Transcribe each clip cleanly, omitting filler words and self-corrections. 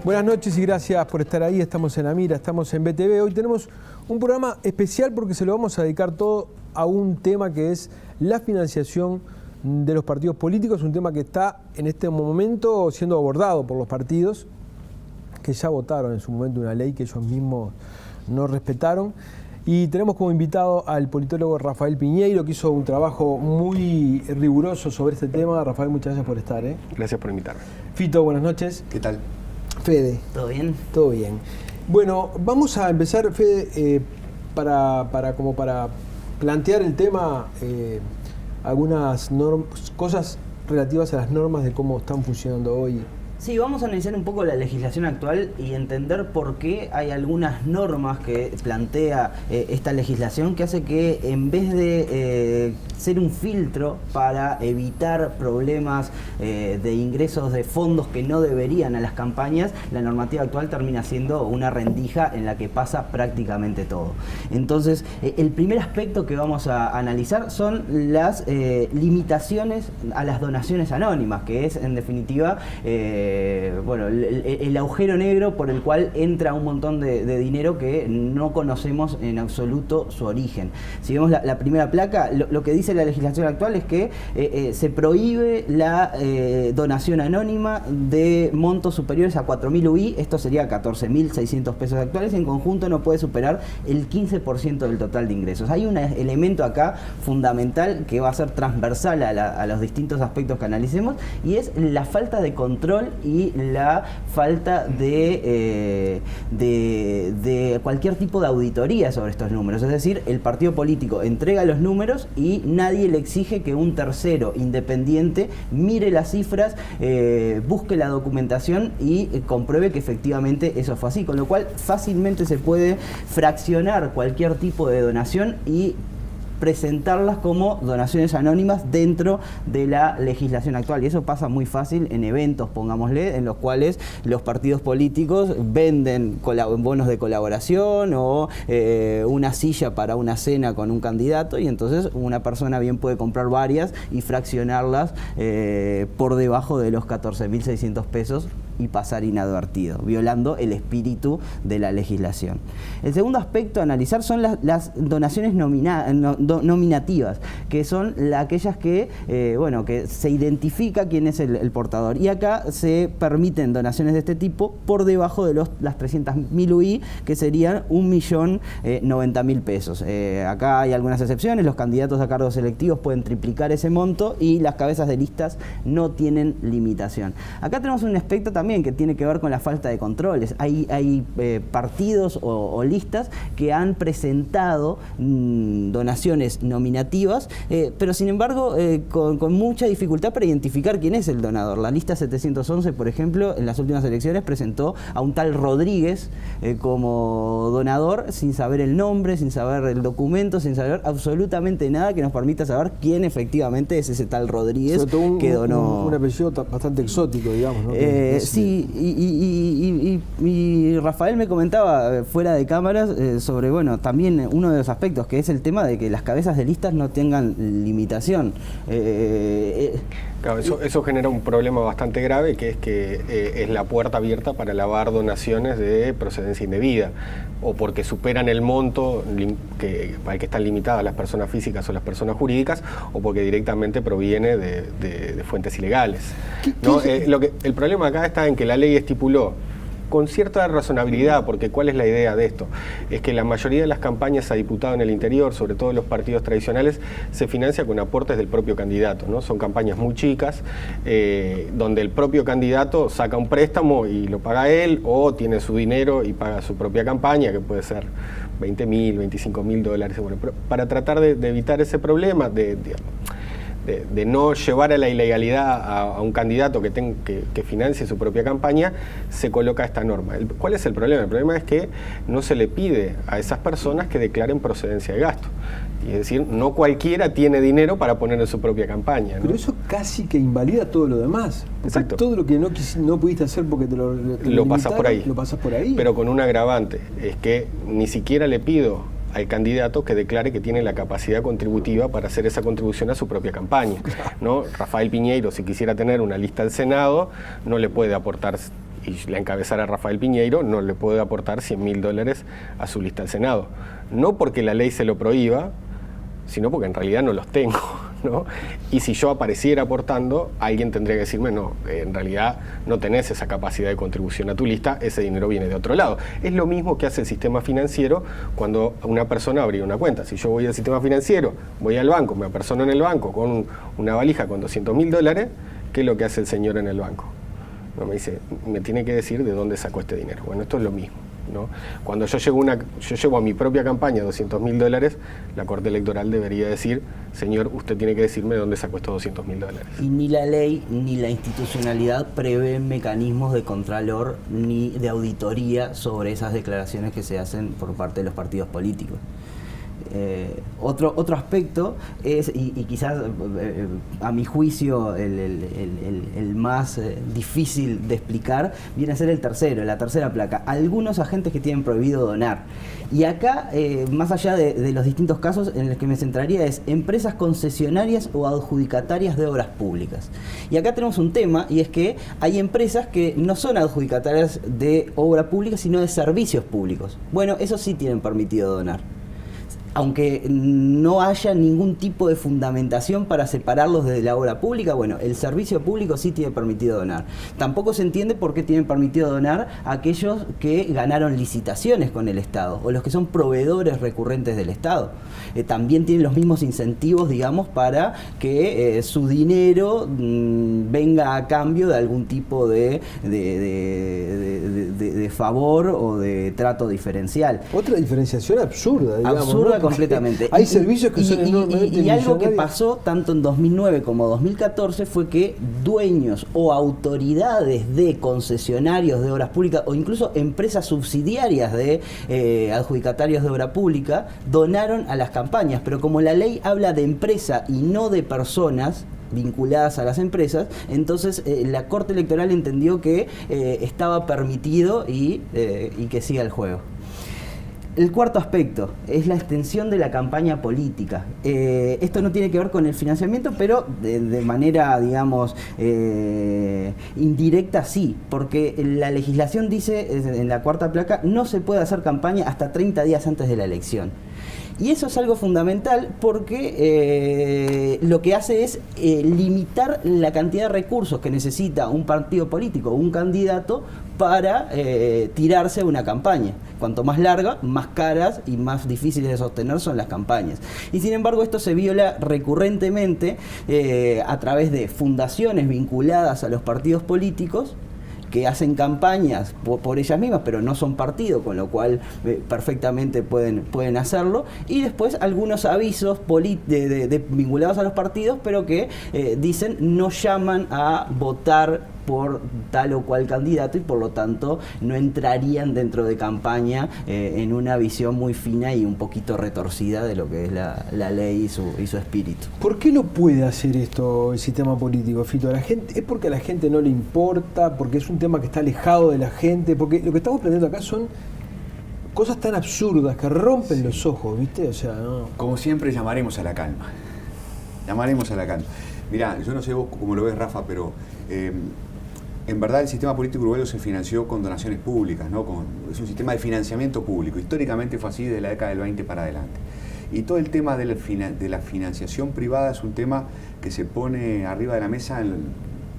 Buenas noches y gracias por estar ahí. Estamos en La Mira, estamos en BTV. Hoy tenemos un programa especial porque se lo vamos a dedicar todo a un tema que es la financiación de los partidos políticos, un tema que está en este momento siendo abordado por los partidos que ya votaron en su momento una ley que ellos mismos no respetaron. Y tenemos como invitado al politólogo Rafael Piñeiro, que hizo un trabajo muy riguroso sobre este tema. Rafael, muchas gracias por estar. Gracias por invitarme. Fito, buenas noches. ¿Qué tal? Fede. ¿Todo bien? Todo bien. Bueno, vamos a empezar, Fede, para plantear el tema, algunas cosas relativas a las normas de cómo están funcionando hoy. Sí, vamos a analizar un poco la legislación actual y entender por qué hay algunas normas que plantea esta legislación que hace que en vez de ser un filtro para evitar problemas de ingresos de fondos que no deberían a las campañas, la normativa actual termina siendo una rendija en la que pasa prácticamente todo. Entonces, el primer aspecto que vamos a analizar son las limitaciones a las donaciones anónimas, que es en definitiva el agujero negro por el cual entra un montón de dinero que no conocemos en absoluto su origen. Si vemos la primera placa, lo que dice la legislación actual es que se prohíbe la donación anónima de montos superiores a 4.000 UI, esto sería 14.600 pesos actuales, en conjunto no puede superar el 15% del total de ingresos. Hay un elemento acá fundamental que va a ser transversal a los distintos aspectos que analicemos, y es la falta de control y la falta de cualquier tipo de auditoría sobre estos números. Es decir, el partido político entrega los números y nadie le exige que un tercero independiente mire las cifras, busque la documentación y compruebe que efectivamente eso fue así, con lo cual fácilmente se puede fraccionar cualquier tipo de donación y presentarlas como donaciones anónimas dentro de la legislación actual, y eso pasa muy fácil en eventos, pongámosle, en los cuales los partidos políticos venden bonos de colaboración o una silla para una cena con un candidato, y entonces una persona bien puede comprar varias y fraccionarlas por debajo de los 14.600 pesos y pasar inadvertido, violando el espíritu de la legislación. El segundo aspecto a analizar son las donaciones nominativas, que son aquellas que, que se identifica quién es el portador. Y acá se permiten donaciones de este tipo por debajo de las 300.000 UI, que serían 1.090.000 pesos. Acá hay algunas excepciones, los candidatos a cargos electivos pueden triplicar ese monto y las cabezas de listas no tienen limitación. Acá tenemos un aspecto también que tiene que ver con la falta de controles. Hay partidos o listas que han presentado donaciones nominativas, pero sin embargo con mucha dificultad para identificar quién es el donador. La lista 711, por ejemplo, en las últimas elecciones presentó a un tal Rodríguez como donador, sin saber el nombre, sin saber el documento, sin saber absolutamente nada que nos permita saber quién efectivamente es ese tal Rodríguez que donó. Un apellido bastante exótico, digamos, ¿no? Sí, y Rafael me comentaba fuera de cámaras sobre, también uno de los aspectos, que es el tema de que las cabezas de listas no tengan limitación. Claro, eso genera un problema bastante grave, que es la puerta abierta para lavar donaciones de procedencia indebida, o porque superan el monto al que están limitadas las personas físicas o las personas jurídicas, o porque directamente proviene de fuentes ilegales. ¿No? El problema acá está en que la ley estipuló con cierta razonabilidad, porque ¿cuál es la idea de esto? Es que la mayoría de las campañas a diputado en el interior, sobre todo los partidos tradicionales, se financia con aportes del propio candidato, ¿no? Son campañas muy chicas, donde el propio candidato saca un préstamo y lo paga él, o tiene su dinero y paga su propia campaña, que puede ser 20.000, 25.000 dólares. Bueno, pero para tratar de evitar ese problema, de no llevar a la ilegalidad a un candidato que financie su propia campaña, se coloca esta norma. ¿Cuál es el problema? El problema es que no se le pide a esas personas que declaren procedencia de gasto. Y es decir, no cualquiera tiene dinero para poner en su propia campaña, ¿no? Pero eso casi que invalida todo lo demás. Exacto. Todo lo que no pudiste hacer porque te lo pasas por ahí. Lo pasas por ahí. Pero con un agravante, es que ni siquiera le pido al candidato que declare que tiene la capacidad contributiva para hacer esa contribución a su propia campaña, ¿no? Rafael Piñeiro, si quisiera tener una lista al Senado, no le puede aportar, y la encabezara Rafael Piñeiro, no le puede aportar $100.000 a su lista al Senado. No porque la ley se lo prohíba, sino porque en realidad no los tengo, ¿no? Y si yo apareciera aportando, alguien tendría que decirme, no, en realidad no tenés esa capacidad de contribución a tu lista, ese dinero viene de otro lado. Es lo mismo que hace el sistema financiero cuando una persona abre una cuenta. Si yo voy al sistema financiero, voy al banco, me apersono en el banco con una valija con $200.000, ¿qué es lo que hace el señor en el banco? No, me dice, me tiene que decir de dónde sacó este dinero. Bueno, esto es lo mismo, ¿no? Cuando yo llevo a mi propia campaña $200.000, la Corte Electoral debería decir, señor, usted tiene que decirme de dónde sacó estos $200.000. Y ni la ley ni la institucionalidad prevén mecanismos de contralor ni de auditoría sobre esas declaraciones que se hacen por parte de los partidos políticos. Otro aspecto es, y quizás a mi juicio el más difícil de explicar, viene a ser la tercera placa. Algunos agentes que tienen prohibido donar. Y acá, más allá de los distintos casos en los que me centraría, es empresas concesionarias o adjudicatarias de obras públicas. Y acá tenemos un tema, y es que hay empresas que no son adjudicatarias de obra pública, sino de servicios públicos. Bueno, esos sí tienen permitido donar, aunque no haya ningún tipo de fundamentación para separarlos de la obra pública. Bueno, el servicio público sí tiene permitido donar. Tampoco se entiende por qué tienen permitido donar aquellos que ganaron licitaciones con el Estado o los que son proveedores recurrentes del Estado. También tienen los mismos incentivos, digamos, para que su dinero venga a cambio de algún tipo de favor o de trato diferencial. Otra diferenciación absurda, digamos. Absurda, ¿no? Completamente. Hay servicios que son enormemente y algo que pasó tanto en 2009 como 2014 fue que dueños o autoridades de concesionarios de obras públicas o incluso empresas subsidiarias de adjudicatarios de obra pública donaron a las campañas, pero como la ley habla de empresa y no de personas vinculadas a las empresas, entonces la Corte Electoral entendió que estaba permitido y que siga el juego. El cuarto aspecto es la extensión de la campaña política. Esto no tiene que ver con el financiamiento, pero de manera, digamos, indirecta sí, porque la legislación dice, en la cuarta placa, no se puede hacer campaña hasta 30 días antes de la elección. Y eso es algo fundamental porque lo que hace es limitar la cantidad de recursos que necesita un partido político o un candidato para tirarse a una campaña. Cuanto más larga, más caras y más difíciles de sostener son las campañas. Y sin embargo esto se viola recurrentemente a través de fundaciones vinculadas a los partidos políticos que hacen campañas por ellas mismas, pero no son partido, con lo cual perfectamente pueden hacerlo, y después algunos avisos vinculados a los partidos, pero que dicen no llaman a votar por tal o cual candidato y por lo tanto no entrarían dentro de campaña en una visión muy fina y un poquito retorcida de lo que es la ley y su espíritu. ¿Por qué no puede hacer esto el sistema político, Fito? ¿Es porque a la gente no le importa? ¿Porque es un tema que está alejado de la gente? Porque lo que estamos planteando acá son cosas tan absurdas que rompen los ojos, ¿viste? O sea, no. Como siempre, llamaremos a la calma. Llamaremos a la calma. Mirá, yo no sé vos cómo lo ves, Rafa, pero en verdad el sistema político uruguayo se financió con donaciones públicas, ¿no? Es un sistema de financiamiento público. Históricamente fue así desde la década del 20 para adelante. Y todo el tema de la financiación privada es un tema que se pone arriba de la mesa en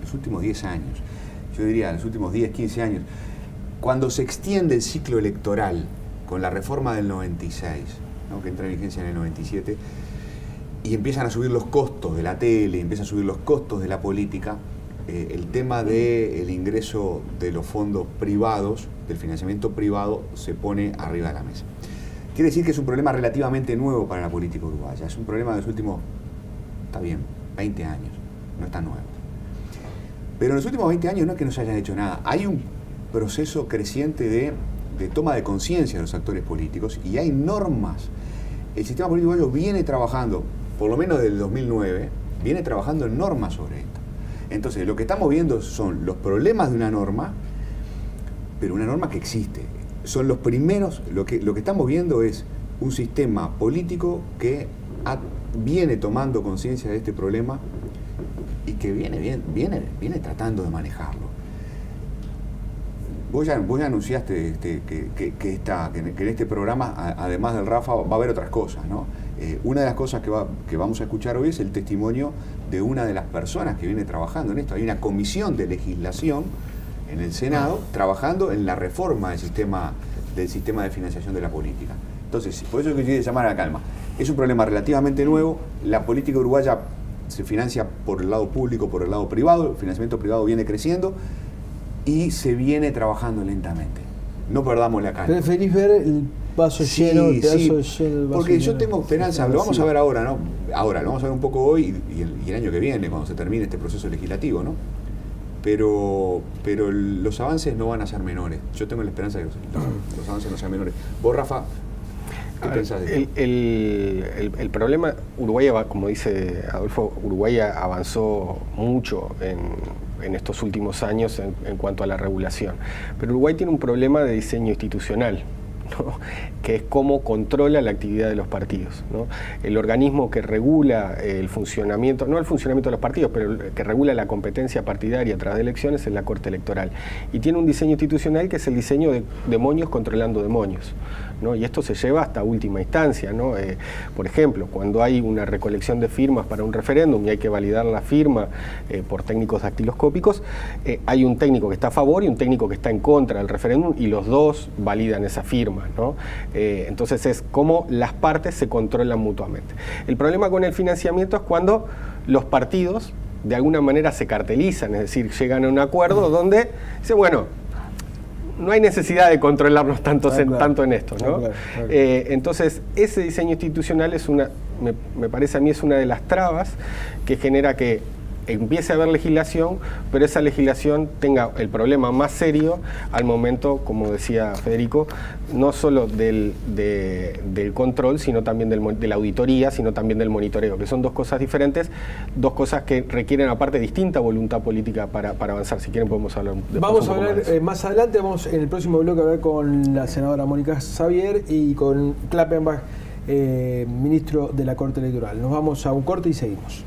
los últimos 10 años. Yo diría, en los últimos 10, 15 años. Cuando se extiende el ciclo electoral con la reforma del 96, ¿no? Que entra en vigencia en el 97, y empiezan a subir los costos de la tele, empiezan a subir los costos de la política, el tema del ingreso de los fondos privados, del financiamiento privado, se pone arriba de la mesa. Quiere decir que es un problema relativamente nuevo para la política uruguaya. Es un problema de los últimos, está bien, 20 años, no es tan nuevo. Pero en los últimos 20 años no es que no se hayan hecho nada. Hay un proceso creciente de toma de conciencia de los actores políticos y hay normas. El sistema político uruguayo viene trabajando, por lo menos desde el 2009, viene trabajando en normas sobre esto. Entonces, lo que estamos viendo son los problemas de una norma, pero una norma que existe. Son los primeros, lo que estamos viendo es un sistema político que viene tomando conciencia de este problema y que viene tratando de manejarlo. Vos ya anunciaste que en este programa, además del Rafa, va a haber otras cosas, ¿no? Una de las cosas que vamos a escuchar hoy es el testimonio de una de las personas que viene trabajando en esto. Hay una comisión de legislación en el Senado trabajando en la reforma del sistema de financiación de la política. Entonces, por eso es que quiero llamar a la calma. Es un problema relativamente nuevo. La política uruguaya se financia por el lado público, por el lado privado. El financiamiento privado viene creciendo y se viene trabajando lentamente. No perdamos la calma. ¿Preferís ver el vaso lleno, el pedazo lleno, el vaso porque lleno? yo tengo esperanza, lo vamos a ver ahora, ¿no? Ahora, lo vamos a ver un poco hoy y el año que viene, cuando se termine este proceso legislativo, ¿no? Pero los avances no van a ser menores. Yo tengo la esperanza de que los avances no sean menores. Vos, Rafa, ¿qué pensás de esto? El problema, Uruguay, como dice Adolfo, Uruguay avanzó mucho en estos últimos años en cuanto a la regulación. Pero Uruguay tiene un problema de diseño institucional, ¿no? Que es cómo controla la actividad de los partidos, ¿no? El organismo que regula el funcionamiento, no el funcionamiento de los partidos, pero que regula la competencia partidaria tras de elecciones es la Corte Electoral. Y tiene un diseño institucional que es el diseño de demonios controlando demonios, ¿no? Y esto se lleva hasta última instancia, ¿no? Por ejemplo, cuando hay una recolección de firmas para un referéndum y hay que validar la firma por técnicos dactiloscópicos, hay un técnico que está a favor y un técnico que está en contra del referéndum y los dos validan esa firma, ¿no? Entonces es como las partes se controlan mutuamente. El problema con el financiamiento es cuando los partidos de alguna manera se cartelizan, es decir, llegan a un acuerdo donde dice, bueno, no hay necesidad de controlarnos tanto en esto, ¿no? Claro. Entonces, ese diseño institucional es me parece a mí es una de las trabas que genera que empiece a haber legislación, pero esa legislación tenga el problema más serio al momento, como decía Federico, no solo del control, sino también de la auditoría, sino también del monitoreo, que son dos cosas diferentes, dos cosas que requieren aparte distinta voluntad política para avanzar. Si quieren podemos hablar Vamos a hablar más adelante, vamos en el próximo bloque a hablar con la senadora Mónica Xavier y con Klappenbach, ministro de la Corte Electoral. Nos vamos a un corte y seguimos.